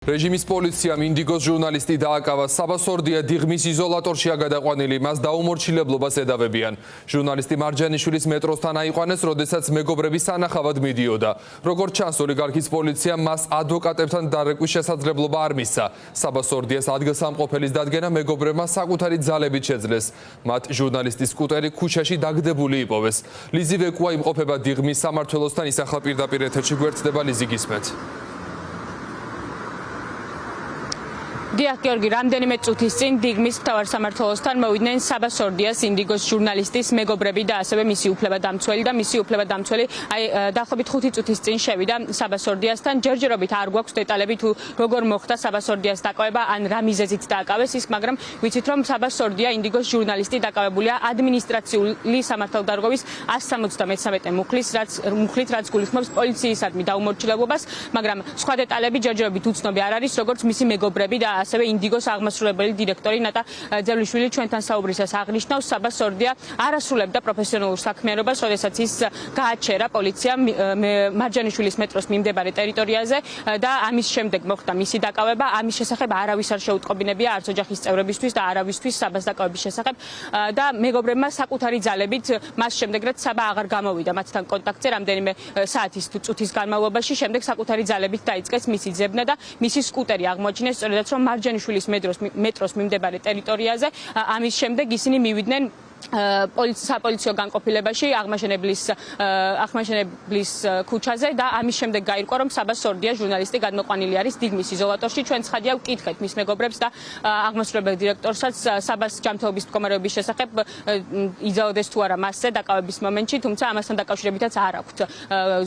რეჟიმის პოლიციამ ინდიგოს ჟურნალისტი დააკავა. საბასორდია დიღმის იზოლატორშია გადაყვანილი, მას დაუმორჩილებლობას ედავებიან. ჟურნალისტი მარჯანიშვილის მეტროსთან აიყვანეს, როდესაც მეგობრების სანახავად მიდიოდა. როგორც ჩანს, ოლიგარქის პოლიციამ მას ადვოკატებთან დარეკვის შესაძლებლობა არ მისცა. საბასორდიას ადგილსამყოფელის დადგენა მეგობრებმა საკუთარი ძალებით შეძლეს. მათ ჟურნალისტის სკუტერი ქუჩაში დაგდებული იპოვეს. ლიზი ვეკუა იმყოფება დიღმის სამმართველოსთან, ის ახლა პირდაპირ ეთერში გვერდდება. ლიზი, გისმენთ. დიახ, გიორგი, რამდენიმე წუთის წინ დიღმის მთავარ სამმართველოსთან მოვიდნენ საბასორდიას ინდიგოს ჟურნალისტის მეგობრები და ასევე მისი უფლებადამცველი და მისი უფლებადამცველი დაახლოებით 5 წუთის წინ შევიდა საბასორდიასთან. ჯერჯერობით არ გვაქვს დეტალები თუ როგორ მოხდა საბასორდიას დაკავება ან რა მიზეზით დააკავეს ის, მაგრამ ვიცით რომ საბასორდია ინდიგოს ჟურნალისტი დაკავებულია ადმინისტრაციული სამართალდარღვევის 173 მუხლით, რაც გულისხმობს პოლიციისადმი დაუმორჩილებლობას, მაგრამ სხვა დეტალები ჯერჯერობით უცნობი არ არის, როგორც მისი მეგობრები და ასევე ინდიგოს აღმასრულებელი დირექტორი ნატა ძევლიშვილი ჩვენთან საუბრისას აღნიშნავს, საბასორდია არ ასრულებდა პროფესიონალურ საქმიანობას, როდესაც ის გააჩერა პოლიციამ მარჯანიშვილის მეტროს მიმდებარე ტერიტორიაზე და ამის შემდეგ მოხდა მისი დაკავება. ამის შესახებ არავის არ შეუტყობინებია არც ოჯახის წევრებისთვის და არავისთვის საბას დაკავების შესახებ და მეგობრებმა საკუთარი ძალებით მას შემდეგ რაც საბა აღარ გამოვიდა მათთან კონტაქტზე რამდენიმე საათის თუ წუთის განმავლობაში, შემდეგ საკუთარი ძალებით დაიწყეს მისი ძებნა და მისი სკუტერი აღმოაჩინეს, სწორედაც რომ მარჯანიშვილის მეტროს მიმდებარე ტერიტორიაზე. ამის შემდეგ ისინი მივიდნენ საპოლიციო განყოფილებაში აღმაშენებლის ქუჩაზე და ამის შემდეგ გაირკვა რომ საბასორდია ჟურნალისტი გადმოყვანილი არის დიღმის იზოლატორში. ჩვენ ცხადია ვკითხეთ მის მეგობრებს და აღმასრულებელ დირექტორსაც საბას ჯანმრთელობის მდგომარეობის შესახებ იზაოდეს თუ არა მასზე დაკავების მომენტში, თუმცა ამასთან დაკავშირებითაც არ აქვთ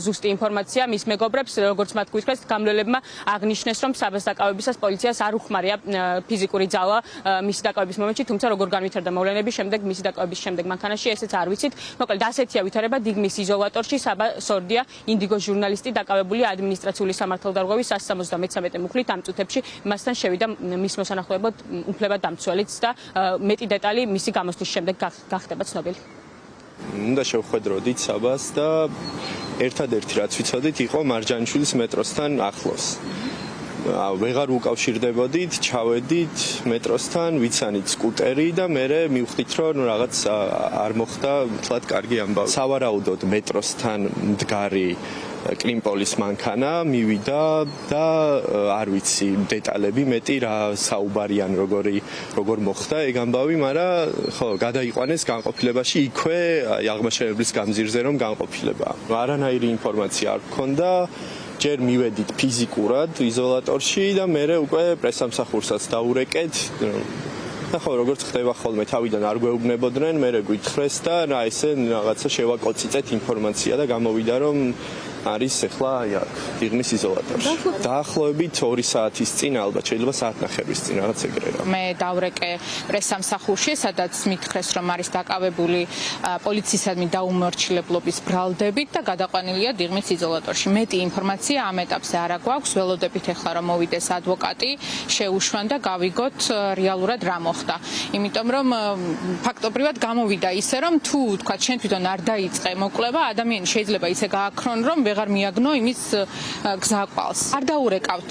ზუსტი ინფორმაცია მის მეგობრებს. როგორც მათ გითხრეს, გამლელებმა აღნიშნეს რომ საბას დაკავებისას პოლიციას არ უხმარია ფიზიკური ძალა მისი დაკავების მომენტში, თუმცა როგორ განვითარდა მოვლენები შემდეგ მისი დაკავების შემდეგ მანქანაში, ესეც არ ვიცით. მოკლედ ასეთია ვითარება დიღმის იზოლატორში. საბასორდია ინდიგოს ჟურნალისტი დაკავებულია ადმინისტრაციული სამართალდარღვევის 173 მუხლით. ამ წუთებში მასთან შევიდა მის მოსანახულებლად უფლებადამცველიც და მეტი დეტალი მისი გამოსვლის შემდეგ გახდება ცნობილი. უნდა შევხვედროდით საბას და ერთადერთი რაც ვიცოდით იყო მარჯანიშვილის მეტროსთან ახლოს. ვეღარ უკავშირდებოდით, ჩავედით მეტროსთან, ვიცანით სკუტერი და მე მივხვდით რომ რაღაც არ მოხდა, თლად კარგი ამბავი. სავარაუდოდ მეტროსთან მდგარი კლიმპოლის მანქანა მივიდა და არ ვიცი დეტალები მეტი რა საუბარიან როგორ მოხდა ეგ ამბავი, მაგრამ ხო გადაიყვანეს განყოფილებაში იქვე აღმაშენებლის გამზირზე რომ განყოფილება. არანაირი ინფორმაცია არ გქონდა. ჯერ მივედით ფიზიკურად იზოლატორში და მე უკვე პრესამსახურსაც დაურეკეთ. და ხო როგორც ხდება ხოლმე თავიდან არ გვეუბნებოდნენ, მე გვითხრეს და რა ესე რაღაცა შევაკოციწეთ ინფორმაცია და გამოვიდა რომ არის ახლა აქ დიღმის იზოლატორში. დაახლოებით 2 საათის წინ, ალბათ შეიძლება საათნახევრის წინ რაღაც ეგრეა. მე დავრეკე პრესამსახურში, სადაც მითხრეს რომ არის დაკავებული პოლიციისადმი დაუმორჩილებლობის ბრალდებით და გადაყვანილია დიღმის იზოლატორში. მეტი ინფორმაცია ამ ეტაპზე არ აგვაქვს. ველოდებით ახლა რომ მოვიდეს ადვოკატი, შეუშვან და გავიგოთ რეალურად რა მოხდა. იმიტომ რომ ფაქტობრივად გამოვიდა ისე რომ თუ თქვა შენ თვითონ არ დაიწყე მოკვლევა, ადამიანი შეიძლება ისე გააქრონ რომ ვეღარ მიაგნო იმის გზაკვალს. არ დაურეკავთ,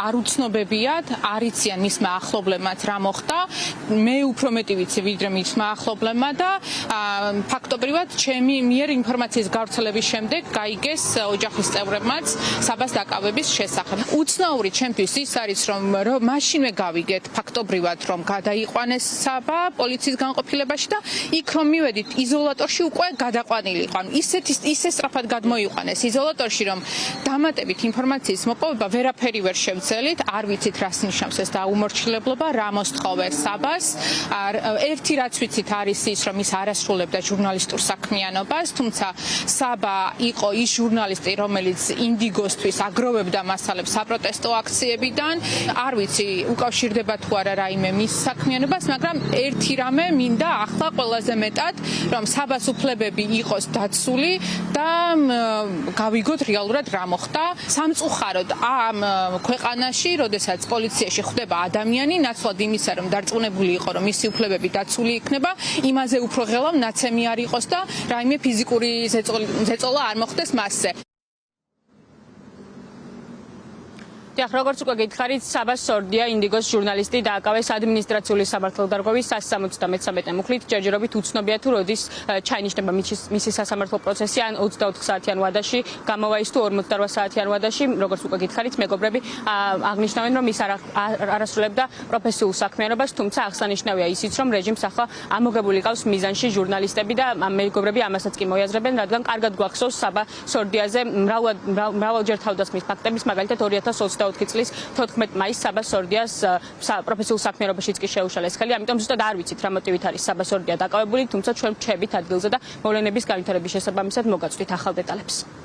არ უცნობებიათ, არ იციან მისმა ახლობლებმაც რა მოხდა. მე უფრო მეტი ვიცი ვიდრე მისმა ახლობლებმა და ფაქტობრივად ჩემი მიერ ინფორმაციის გავრცელების შემდეგ გაიგეს ოჯახის წევრებმაც საბას დაკავების შესახებ. უცნაური ჩემთვის ის არის რომ მაშინვე გავიგეთ ფაქტობრივად რომ გადაიყვანეს საბა პოლიციის განყოფილებაში და იქ რომ მივედით იზოლატორში უკვე გადაყვანილი იყო. ისე სწრაფად გადმოიყვანეს იზოლატორში რომ დამატებით ინფორმაციის მოპოვება ვერაფერი ვერ შევძელით, არ ვიცით რას ნიშნავს ეს დაუმორჩილებლობა, რა მოსთხოვეს საბას. ერთი რაც ვიცით არის ის რომ ის არ ასრულებდა ჟურნალისტურ საქმიანობას, თუმცა საბა იყო ის ჟურნალისტი, რომელიც ინდიგოსთვის აგროვებდა მასალებს საპროტესტო აქციებიდან. არ ვიცი უკავშირდება თუ არა რაიმე მის საქმიანობას, მაგრამ ერთი რამე მინდა ახლა ყველაზე მეტად რომ საბას უფლებები იყოს დაცული და გავიგოთ რეალურად რა მოხდა. სამწუხაროდ ამ ქვეყანაში, როდესაც პოლიციაში ხვდება ადამიანი, ნაცვლად იმისა, რომ დარწმუნებული იყო, რომ მისი უფლებები დაცული იქნება, იმაზე უფრო ღელავ ნაცემი არ იყოს და რაიმე ფიზიკური ზეწოლა არ მოხდეს მასზე. დიახ, როგორც უკვე გითხარით, საბა სორდია ინდიგოს ჟურნალისტი დააკავეს ადმინისტრაციული სამართალდარღვევის 173 მუხლით. ჯერჯერობით უცნობია თუ როდის ჩაინიშნება მისი სასამართლო პროცესი, ან 24 საათიან ვადაში გამოვა ის თუ 48 საათიან ვადაში. როგორც უკვე გითხარით, მეგობრები აღნიშნავენ, რომ ის არ ასრულებდა პროფესიულ საქმიანობას, თუმცა აღსანიშნავია ისიც, რომ რეჟიმს ახლა ამოგებული ყავს მიზანში ჟურნალისტები და მეგობრები ამასაც კი მოიაზრებენ, რადგან კარგად გვახსოვს საბა სორდიაზე მრავალჯერ თავდასხმის ფაქტების, მაგალითად 2024 წლის 14 მაისს საბა სორდიას პროფესიულ საქმიანობაშიც კი შეუშალეს ხელი, ამიტომ ზუსტად არ ვიცით რა მოტივით არის საბა სორდია დაკავებული, თუმცა ჩვენ ვჩებით ადგილზე და მოვლენების განვითარების შესაბამისად მოგაწვდით ახალ დეტალებს.